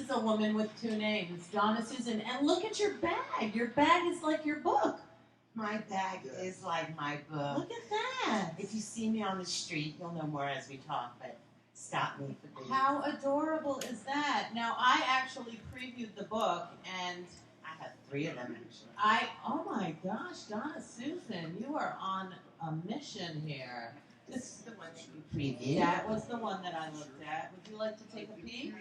is a woman with two names, Donna Susan. And look at your bag. Your bag is like your book. My bag is like my book. Look at that. If you see me on the street, you'll know more as we talk, but stop me for these. How adorable is that? Now, I actually previewed the book, and I have 3 of them, actually. Oh my gosh, Donna Susan, you are on a mission here. This is the one that you previewed. That was the one that I looked at. Would you like to take a peek?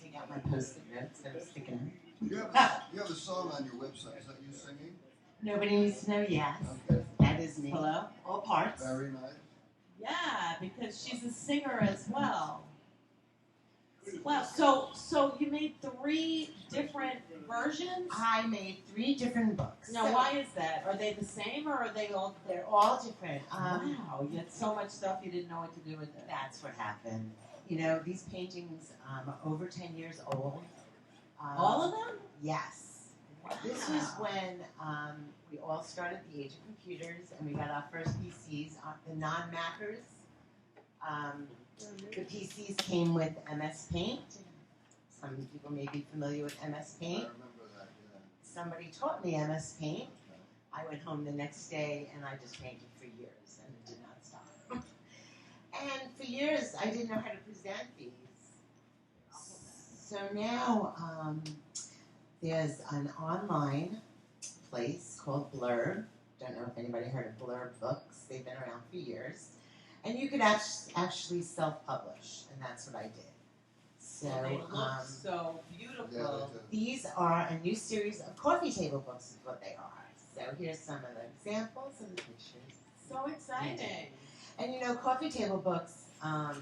Take out my Post-it notes that I'm sticking in. You have a song on your website. Is that you singing? Nobody needs to know yes. Okay. That is me. Hello? All parts. Very nice. Yeah, because she's a singer as well. Wow, so you made 3 different versions? I made 3 different books. Now, why is that? Are they the same, or are they all? They're all different. Wow, you had so much stuff you didn't know what to do with it. That's what happened. You know, these paintings are over 10 years old. All of them? Yes. Wow. This was when we all started the age of computers, and we got our first PCs, the non-Mackers. The PCs came with MS Paint. Some people may be familiar with MS Paint. I remember that, yeah. Somebody taught me MS Paint. I went home the next day, and I just painted for years, and it did not stop. And for years, I didn't know how to present these. So now, there's an online place called Blurb. Don't know if anybody heard of Blurb Books. They've been around for years. And you could actually self-publish, and that's what I did. So, They look so beautiful. Yeah, these are a new series of coffee table books is what they are. So here's some of the examples of the pictures. So exciting. And you know, coffee table books are,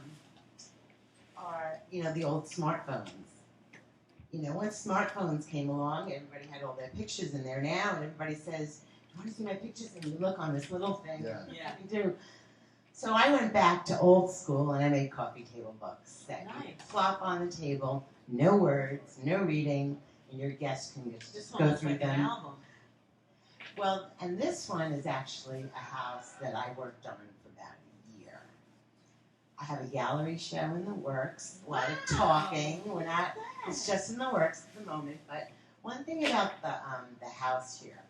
you know, the old smartphones. You know, once smartphones came along, everybody had all their pictures in there now, and everybody says, "You want to see my pictures?" And you look on this little thing. Yeah. Yeah. You do. So I went back to old school, and I made coffee table books that you Nice. plop on the table, no words, no reading, and your guests can This just one go looks through like them. an album. Well, and this one is actually a house that I worked on for about a year. I have a gallery show in the works, a lot of talking. We're not, it's just in the works at the moment. But one thing about the house here,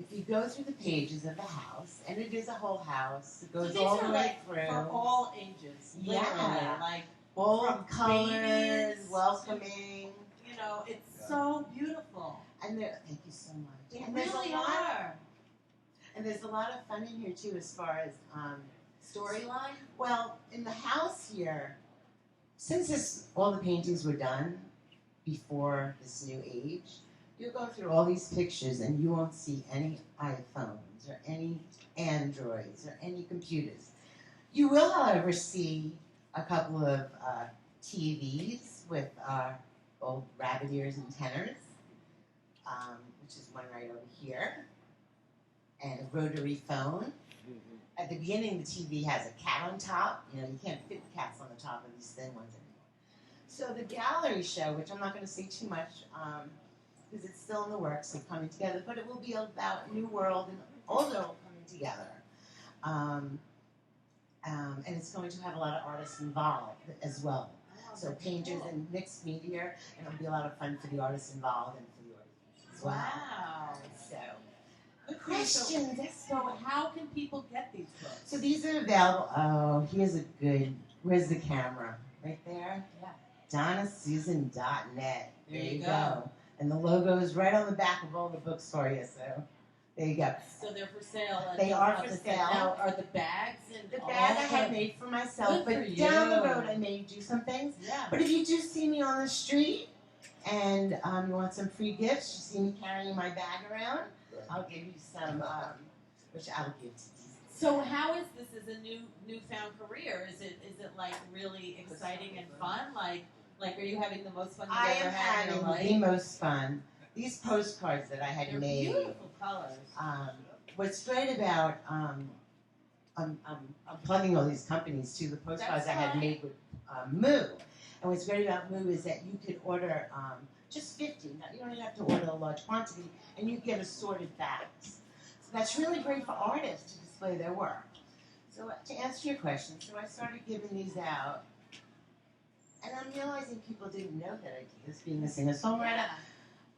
if you go through the pages of the house, and it is a whole house, it goes So these all are the way for through. all ages. Yeah. Literally. Like, Bold from colors, babies welcoming, you know, it's so beautiful. and there. Thank you so much. They And there's really a lot. are. And there's a lot of fun in here too, as far as Storyline? well, in the house here, since all the paintings were done before this new age, you'll go through all these pictures and you won't see any iPhones or any Androids or any computers. You will, however, see a couple of TVs with old rabbit ears and tenors, which is one right over here, and a rotary phone. At the beginning, the TV has a cat on top. You know, you can't fit the cats on the top of these thin ones anymore. So the gallery show, which I'm not going to say too much, because it's still in the works of coming together, but it will be about New World and Old World coming together. And it's going to have a lot of artists involved as well. So painters and mixed media, and it'll be a lot of fun for the artists involved and for the audience as well. Wow. So, Okay, questions? So how can people get these books? So these are available. Oh, here's a good. Where's the camera? Right there? Yeah. DonnaSusan.net. There you go. And the logo is right on the back of all the books for you, so there you go. So they're for sale. They are for sale. Now, are the bags and The all bag I had the- made for myself, Good but for down the you. road I may do some things. Yeah. But if you do see me on the street and you want some free gifts, you see me carrying my bag around, I'll give you some, which I'll give to you. So how is this as a newfound career? Is it like really exciting and fun? Like are you having the most fun you've I ever am had in your having life? the most fun. These postcards that I had They're made. beautiful colors. What's great about I'm plugging all these companies too. The postcards That's I had fine. made with Moo, and what's great about Moo is that you could order just 50. Now, you don't even have to order a large quantity, and you get assorted bags. So that's really great for artists to display their work. So to answer your question, so I started giving these out, And I'm realizing people didn't know that I did this, being a singer-songwriter. Yeah.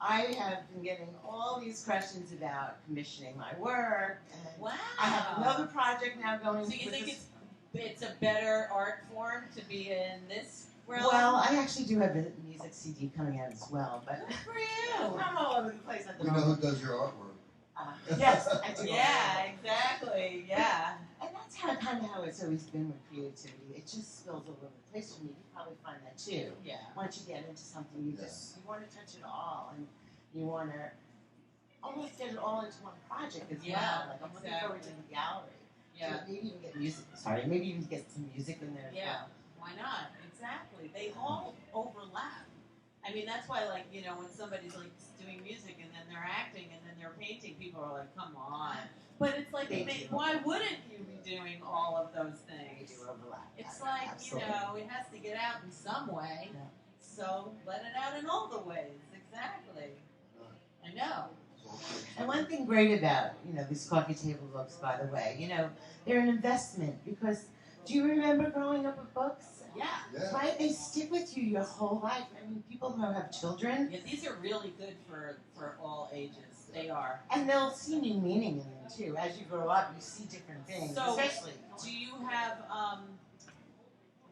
I have been getting all these questions about commissioning my work, and Wow. I have another project now going. So you with think this. it's a better art form to be in this realm? Well, I actually do have a music CD coming out as well, but Good for you. I'm all over the place at the We know who moment. does your artwork. Yes, I do. Yeah, exactly. Yeah. And that's kind of how it's always been with creativity. It just spills all over the place for me. You probably find that too. Yeah. Once you get into something, you want to touch it all, and you want to almost get it all into one project as Yeah, well. Like I'm looking forward to exactly. the gallery. Yeah. So maybe even get music. Sorry, maybe even get some music in there as Yeah. well. Why not? Exactly. They all overlap. I mean, that's why, like, you know, when somebody's like doing music and then they're acting and then they're painting, people are like, "Come on!" But it's like, They do. why wouldn't you be doing all of those They things? do overlap. It's like, Absolutely. you know, it has to get out in some way. Yeah. So let it out in all the ways. Exactly. I know. It's all great. And one thing great about, these coffee table books, by the way, they're an investment because do you remember growing up with books? Yeah. Yeah. Right? They stick with you your whole life. I mean, people who have children, Yeah, these are really good for all ages. They are. and they'll see new meaning in them too. As you grow up, you see different things, So, especially. do you have what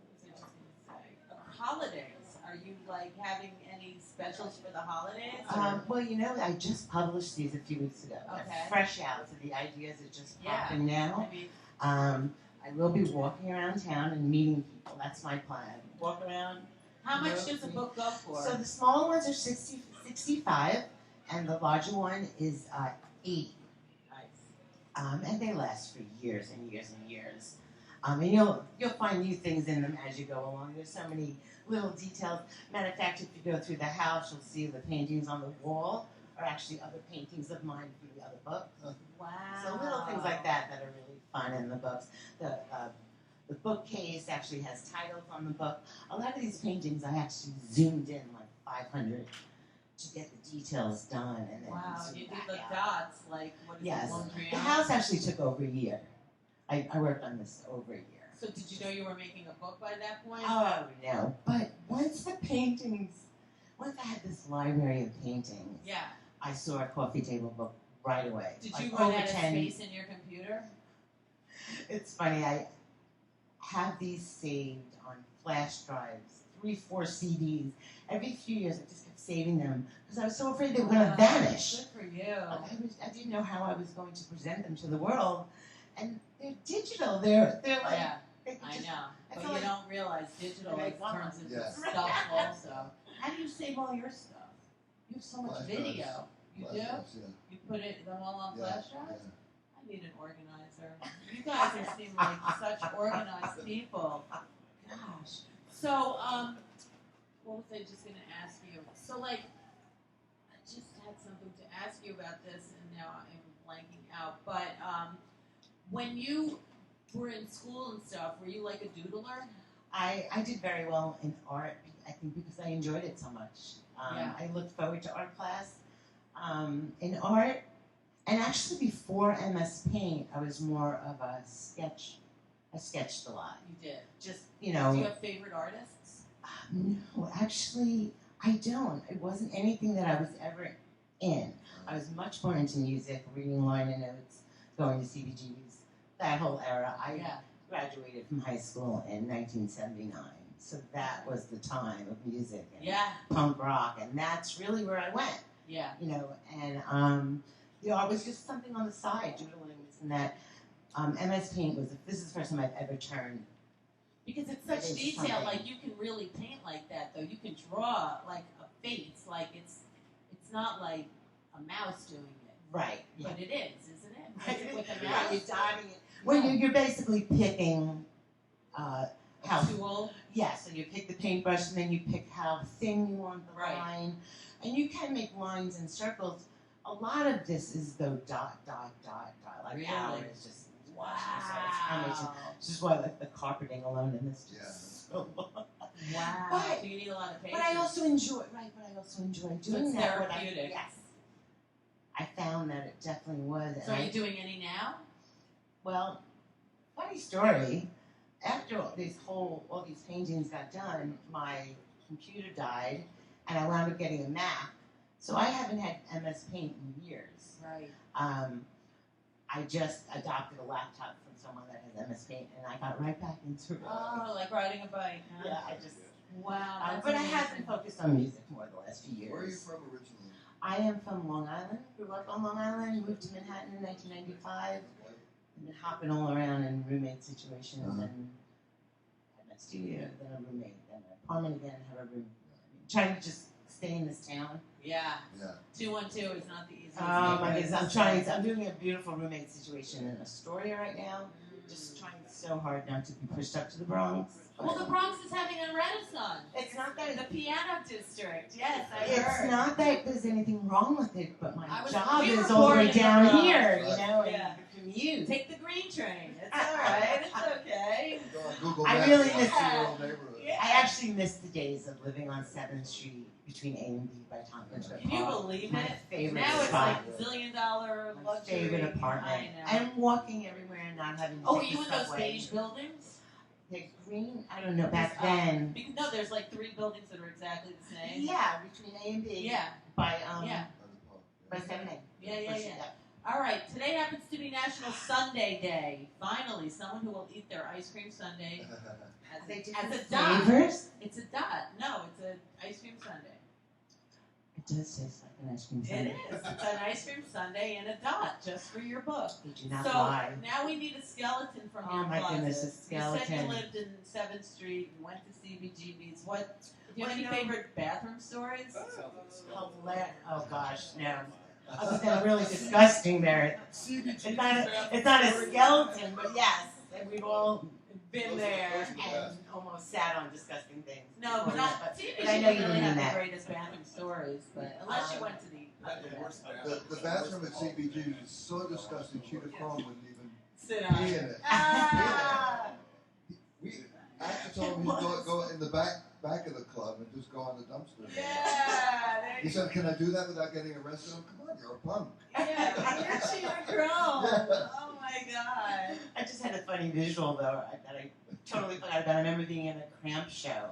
was I just gonna say? Holidays? Are you like having any specials for the holidays? or- Well, I just published these a few weeks ago. They're Okay. fresh out, so the ideas are just Yeah. popping now. I mean, I will be walking around town and meeting people. That's my plan. Walk around. how much does a book go for? So the smaller ones are 65, and the larger one is 80. Nice. And they last for years and years and years. And you'll find new things in them as you go along. There's so many little details. Matter of fact, if you go through the house, you'll see the paintings on the wall are actually other paintings of mine from the other book. Wow. So little things like that are really fun in the books. The bookcase actually has titles on the book. A lot of these paintings I actually zoomed in like 500 to get the details done, and then Wow, zoom you did back the out. dots like what is Yes, it, Mondrian? the house actually took over a year. I worked on this over a year. So did you know you were making a book by that point? Oh no! But once I had this library of paintings, Yeah. I saw a coffee table book right away. Did Like you run over out of 10 space in your computer? It's funny, I have these saved on flash drives, 3-4 CDs. Every few years, I just kept saving them because I was so afraid they were going to vanish. Good for you. I didn't know how I was going to present them to the world, and they're digital. They're like Yeah, they I just- know. I But feel you like- don't realize digital They're it gone. turns into Yeah. stuff also. How do you save all your stuff? You have so much Flash video. drives. You Flash do? drives, yeah. You put it them all on Yeah, flash drives? yeah. I need an organizer. You guys are seem like such organized people. Gosh. So, what was I just gonna ask you? So, like, I just had something to ask you about this, and now I'm blanking out. But when you were in school and stuff, were you like a doodler? I did very well in art, I think because I enjoyed it so much. Yeah. I looked forward to art class. In art, and actually before MS Paint, I was more of a sketch. I sketched a lot. You did. Just, Do you have favorite artists? no, actually, I don't. It wasn't anything that I was ever in. I was much more into music, reading liner notes, going to CBGBs, that whole era. I Yeah. graduated from high school in 1979, so that was the time of music and Yeah. punk rock, and that's really where I went. Yeah. And the art was just something on the side, doodling this and that. MS Paint this is the first time I've ever turned. Because it's It such is detail, something. like you can really paint like that though. You can draw like a face, like it's not like a mouse doing it. Right. Yeah. But it is, isn't it? Right. With a Yeah, mouse. you're dotting it. Well, you're basically picking how. Tool. Yeah, so you pick the paintbrush and then you pick how thin you want the Right. line. And you can make lines and circles. A lot of this is though dot, dot, dot, dot. Like Really? hours just. Wow. This is why like the carpeting alone in this Yeah. just so long. Wow. But- So you need a lot of patience. But I also enjoy doing it's that. therapeutic. Yes. I found that it definitely was. So and are you doing any now? Well, funny story. after all these paintings got done, my computer died, and I wound up getting a Mac. So I haven't had MS Paint in years. Right. I just adopted a laptop from someone that has MS Paint, and I got right back into it. Oh, like riding a bike, huh? Yeah, I just. Wow. That's But I amazing. have been focused on music more the last few years. Where are you from originally? I am from Long Island. Grew up on Long Island. Moved to Manhattan in 1995. I've been hopping all around in roommate situations, and had my studio, then a roommate, then an apartment again, have a room. Trying to just stay in this town. Yeah. Yeah. 212 is not the easiest. Oh my neighborhood. goodness, I'm doing a beautiful roommate situation in Astoria right now. Just trying so hard not to be pushed up to the Bronx. Well, the Bronx is having a renaissance. It's not that The piano district. Yes, I it's heard. not that there's anything wrong with it, but my job we were is all the way born in the down Bronx. here, you Right. know, and Yeah. the commute. Take the green train. It's all right. It's okay. Go on Google I Maps, really you'll miss see your it. old neighborhood. Yeah. I actually miss the days of living on 7th Street between A and B by Tompkins Square Can you Park. believe My it? favorite Now it's spot. like $1 My luxury. favorite apartment. I know. And walking everywhere and not having to Oh, are take you the in those subway. beige buildings? They're green. I don't know. Back Because, then. Because, no, there's like 3 buildings that are exactly the same. Yeah, between A and B. Yeah. By Yeah. by 7A. Yeah. All right. Today happens to be National Sundae Day. Finally, someone who will eat their ice cream sundae They as different a dot. flavors. It's a dot. No, it's an ice cream sundae. It does taste like an ice cream It sundae. is. It's an ice cream sundae and a dot, just for your book. They do not So lie. now we need a skeleton from Oh your my closet. goodness, a You said skeleton. you lived in 7th Street and went to CBGB's. What? Do you have Well, any you know- favorite bathroom stories? Oh gosh, no. Something really disgusting there. It's not a skeleton, but yes, we've all Been there. and almost sat on disgusting things. No, but not But CBGB I know you really didn't have mean the that. greatest bathroom stories, but unless you went to the The bathroom at CBG is so disgusting, Cheetah Chrome wouldn't even sit pee on. in it. Ah! We actually told him he'd go in the back of the club and just go on the dumpster. Yeah, there He you said, "Can I do that without getting arrested?" Come on, you're a punk. Yeah, you're Cheetah Chrome. Oh my god. I just had a funny visual though that I totally forgot about. I remember being in a Cramp show,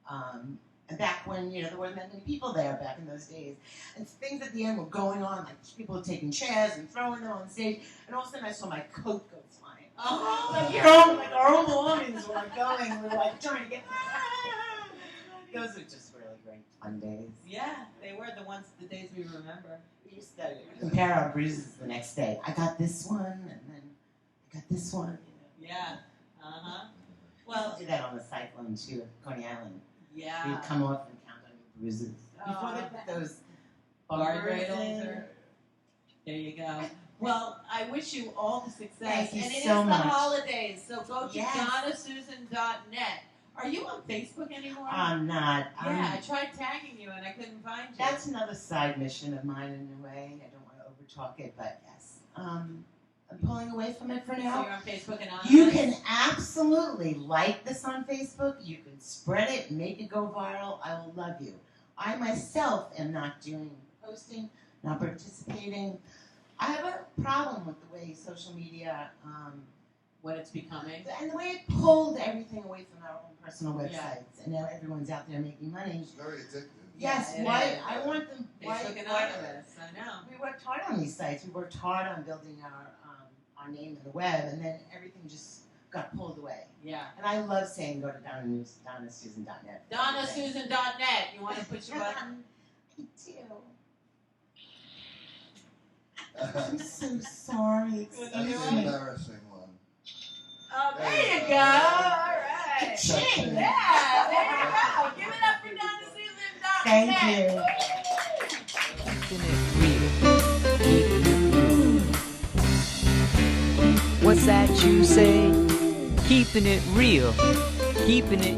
and back when there weren't that many people there back in those days, and things at the end were going on, like people were taking chairs and throwing them on stage, and all of a sudden I saw my coat go flying. Oh, Like our own belongings were like going, we were like trying to get. Those are just really great fun days. yeah, they were the days we remember. We used to compare our bruises the next day. I got this one, and then I got this one. Yeah. Uh-huh. Well, Well, do that on the cyclone too at Coney Island. yeah. You'd come off and count on your bruises. Before they put those Guardrails guardrails or there you go. Well, I wish you all the success. Thank you and it so is much. the holidays, so go to Yes. DonnaSusan.net. Are you on Facebook anymore? I'm not. yeah, I tried tagging you and I couldn't find you. That's another side mission of mine in a way. I don't want to overtalk it, but yes. I'm pulling away from it for so now. you're on Facebook and You can absolutely like this on Facebook. You can spread it, make it go viral. I will love you. I myself am not doing posting, not participating. I have a problem with the way social media what it's becoming. and the way it pulled everything away from our own personal websites. Yeah. And now everyone's out there making money. It's very addictive. Yes, Yeah, it why? is. I want them. Facebook Anonymous, I know. We worked hard on these sites. We worked hard on building our name in the web, and then everything just got pulled away. Yeah. And I love saying go to DonnaSusan.net. DonnaSusan.net. You want to put your button? I do. I'm so sorry. That's Excuse an me. embarrassing one. Oh, there you go. All right. Ching. Yeah, there you go. Give it up for DonnaSusan.net. Thank you. What's that you say? Keeping it real, keeping it